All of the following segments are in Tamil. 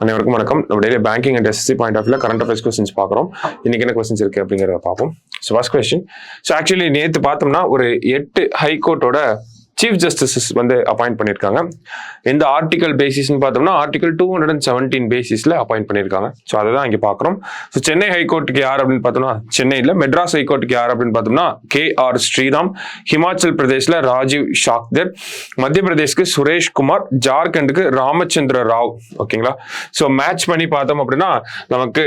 அனைவருக்கும் வணக்கம். நம்ம daily banking and SSC point of வியூல கரண்ட் அஃபேர்ஸ் கொஸ்டின்ஸ் பார்க்குறோம். இன்னைக்கு என்ன கொஸ்டின்ஸ் இருக்கு அப்படிங்கிறத பார்ப்போம். So first question. So actually நேற்று பார்த்தோம்னா ஒரு 8 ஹைகோர்ட்டோட சீஃப் ஜஸ்டிஸஸ் வந்து அப்பாயிண்ட் பண்ணியிருக்காங்க. எந்த ஆர்டிகல் பேசிஸ்ன்னு பார்த்தோம்னா ஆர்டிகல் 217 பேசிஸில் அப்பாயிண்ட் பண்ணியிருக்காங்க. ஸோ அதை தான் இங்கே பார்க்குறோம். ஸோ சென்னை ஹைகோர்ட்டுக்கு யார் அப்படின்னு பார்த்தோம்னா சென்னையில், மெட்ராஸ் ஹைகோர்ட்டுக்கு யார் அப்படின்னு பார்த்தோம்னா KR ஸ்ரீராம், ஹிமாச்சல் பிரதேசில் ராஜீவ் ஷாக்தர், மத்திய பிரதேஷ்க்கு சுரேஷ் குமார், ஜார்க்கண்டுக்கு ராமச்சந்திர ராவ். ஓகேங்களா? ஸோ மேட்ச் பண்ணி பார்த்தோம் அப்படின்னா நமக்கு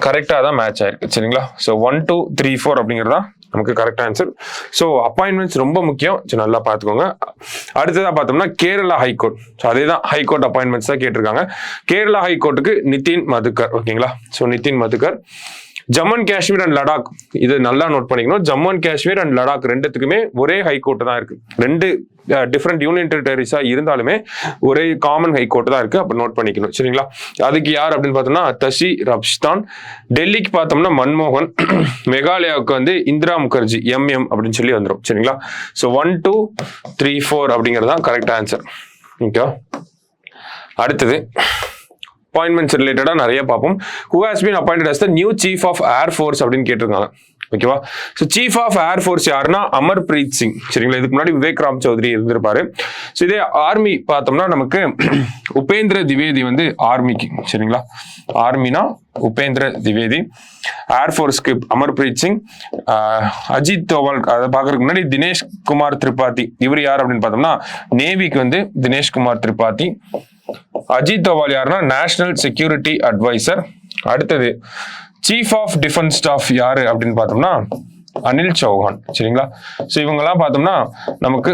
கரெக்டாக தான் மேட்ச் ஆயிருக்கு. சரிங்களா? ஸோ 1 2 3 4 அப்படிங்கிறதா நமக்கு கரெக்ட் ஆன்சர். ஸோ அப்பாயின்மெண்ட்ஸ் ரொம்ப முக்கியம். ஸோ நல்லா பார்த்துக்கோங்க. அடுத்ததாக பார்த்தோம்னா கேரளா ஹைகோர்ட். ஸோ அதே தான் ஹைகோர்ட் அப்பாயின்மெண்ட்ஸ் தான் கேட்டிருக்காங்க. கேரளா ஹைகோர்ட்டுக்கு நிதின் மதுக்கர். ஓகேங்களா? So Nitin Madhukar. Jammu and Kashmir and Ladakh, இது நல்லா நோட் பண்ணிக்கணும். ஜம்மு அண்ட் காஷ்மீர் அண்ட் லடாக் ரெண்டுத்துக்குமே ஒரே ஹைகோர்ட் தான் இருக்கு. ரெண்டு டிஃப்ரெண்ட் யூனியன் டெரிட்டரிஸா இருந்தாலுமே ஒரே காமன் ஹைகோர்ட் தான் இருக்கு. அப்ப நோட் பண்ணிக்கணும். சரிங்களா? அதுக்கு யார் அப்படின்னு பார்த்தோம்னா தசி ரப்ஸ்தான். டெல்லிக்கு பார்த்தோம்னா மன்மோகன். மேகாலயாவுக்கு வந்து இந்திரா முகர்ஜி MM அப்படின்னு சொல்லி வந்துடும். சரிங்களா? ஸோ 1 2 3 4 அப்படிங்கிறது தான் கரெக்ட் ஆன்சர். ஓகே, அடுத்தது அப்பாயின்மெண்ட்ஸ் ரிலேட்டடா நிறைய பார்ப்போம். Who has been appointed as the new chief of Air Force அப்படின்னு கேட்டிருக்காங்க. ஓகேவா? So chief of air force யாருன்னா அமர்பிரீத் சிங். சரிங்களா? இதுக்கு முன்னாடி விவேக் ராம் சௌத்ரி இருந்திருப்பாரு. ஸோ இதே ஆர்மி பார்த்தோம்னா நமக்கு உபேந்திர திவேதி வந்து ஆர்மிக்கு. சரிங்களா? ஆர்மினா உபேந்திர திவேதி, ஏர்ஃபோர்ஸ்க்கு அமர்பிரீத் சிங், அஜித் தோவல் அதை பார்க்கறதுக்கு முன்னாடி தினேஷ் குமார் திரிபாதி. இவர் யார் அப்படின்னு பார்த்தோம்னா நேவிக்கு வந்து தினேஷ் குமார் திரிபாதி. அஜித் தோவால் யாருன்னா நேஷனல் செக்யூரிட்டி அட்வைசர். அடுத்தது சீஃப் ஆஃப் டிஃபென்ஸ் ஸ்டாஃப் யாரு அப்படின்னு பார்த்தோம்னா அனில் சௌஹான். சரிங்களா? ஸோ இவங்கெல்லாம் பார்த்தோம்னா நமக்கு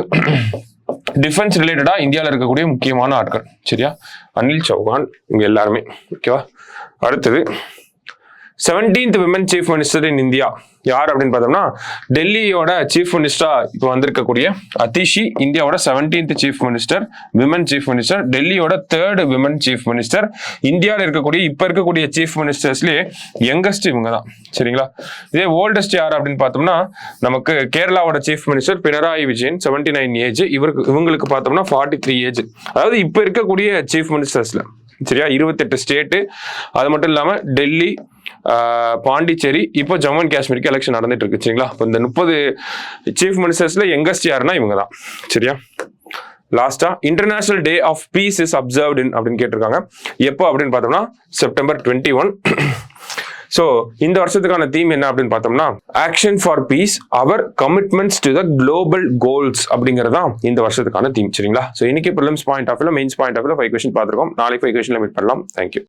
டிஃபென்ஸ் ரிலேட்டடா இந்தியாவில் இருக்கக்கூடிய முக்கியமான ஆட்கள். சரியா? அனில் சௌஹான் இவங்க எல்லாருமே. ஓகேவா? அடுத்தது 17th women chief minister in India யார் அப்படின்னு பார்த்தோம்னா டெல்லியோட சீஃப் மினிஸ்டரா இப்போ வந்திருக்கக்கூடிய அதிஷி, இந்தியாவோட 17th chief minister, women chief minister, டெல்லியோட 3rd விமன் சீஃப் மினிஸ்டர். இந்தியாவில் இருக்கக்கூடிய இப்ப இருக்கக்கூடிய சீஃப் மினிஸ்டர்ஸ்லயே யங்கஸ்ட் இவங்க தான். சரிங்களா? இதே ஓல்டஸ்ட் யார் அப்படின்னு பார்த்தோம்னா நமக்கு கேரளாவோட chief minister Pinarayi Vijayan, 79 age. இவங்களுக்கு பார்த்தோம்னா 43 ஏஜ். அதாவது இப்ப இருக்கக்கூடிய சீஃப் மினிஸ்டர்ஸ்ல. சரியா? 28 ஸ்டேட்டு, அது மட்டும் இல்லாம டெல்லி, பாண்டிச்சேரி, இப்போ ஜம்மு அண்ட் காஷ்மீருக்கு எலெக்ஷன் நடந்துட்டு இருக்கு. சரிங்களா? இப்போ இந்த 30 சீஃப் மினிஸ்டர்ஸ்ல யங்கஸ்ட் யாருன்னா இவங்க தான். சரியா? லாஸ்டா international day of peace is observed in அப்படின்னு கேட்டிருக்காங்க. எப்போ அப்படின்னு பார்த்தோம்னா செப்டம்பர் 21. ஸோ இந்த வருஷத்துக்கான தீம் என்ன அப்படின்னு பார்த்தோம்னா action for peace, our commitments to the global goals அப்படிங்கிறது தான் இந்த வருஷத்துக்கான தீம். சரிங்களா? ஸோ இன்னைக்கு ப்ரிலிம்ஸ் பாயிண்ட் ஆஃப் வியூல, மெயின்ஸ் பாயிண்ட் ஆஃப் வியூல 5 கொஸ்டின் பார்த்துருக்கோம். நாளைக்கு 5 கொஸ்டின்ல மீட் பண்ணலாம். தேங்க்யூ.